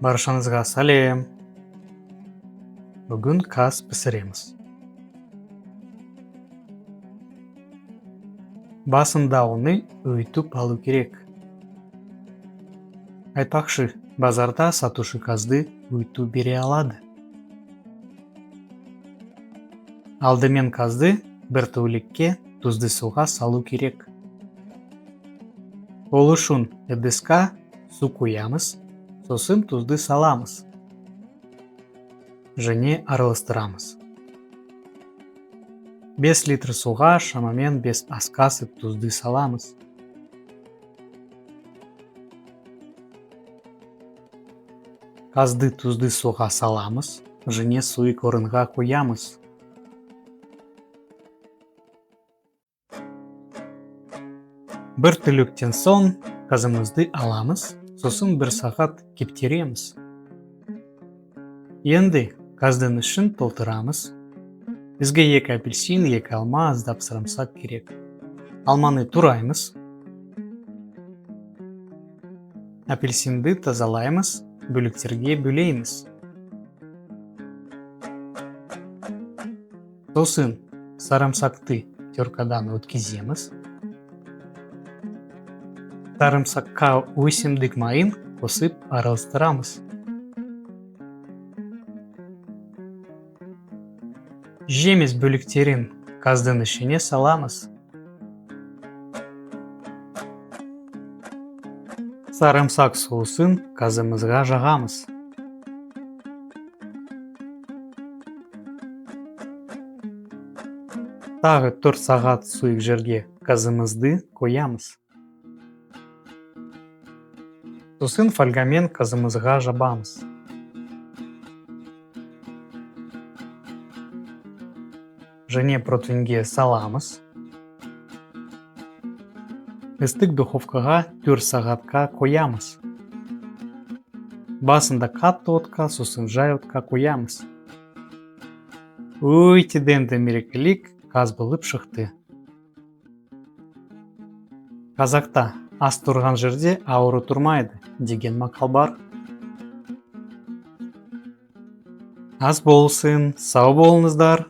Баршаңызға сәлем. Бүгін кас пісіреміз. Басында оны өйтіп алу керек. Айтпақшы, базарда сатушы казды өйтіп бере алады. Алдымен казды бір тәулікке тұзды суға салу керек. Ол үшін ыдысқа су құямыз, сосын тұзды саламыз. Және араластырамыз. 5 литр суға шамамен 5 ас қасық тұзды саламыз. Казды тұзды суға саламыз, және суық орынға қоямыз. Бір тәуліктен соң казымызды аламыз, сосын 1 сағат кептіреміз. Енді каздың ішін толтырамыз. Бізге 2 апельсин, 2 алма, аздап сарымсақ керек. Алманы тураймыз. Апельсинді тазалаймыз, бөліктерге бөлейміз. Сосын сарымсақты теркадан өткіземіз. Сарымсаққа өсімдік майын қосып араластырамыз. Жеміс бөліктерін каздың ішіне саламыз. Сарымсақ соусын казымызға жағамыз. Тағы 4 сағат суық жерге казымызды қоямыз. Сосын фольгамен казымызға жабамыз. Және противенге саламыз. Ыстық духовкаға 4 сағатқа қоямыз. Басында қатты отқа, сосын жай отқа қоямыз. Өте дәмді мерекелік каз болып шықты. Қазақта ас тұрған жерде ауру тұрмайды деген мақал бар. Ас болсын, сау болыңыздар.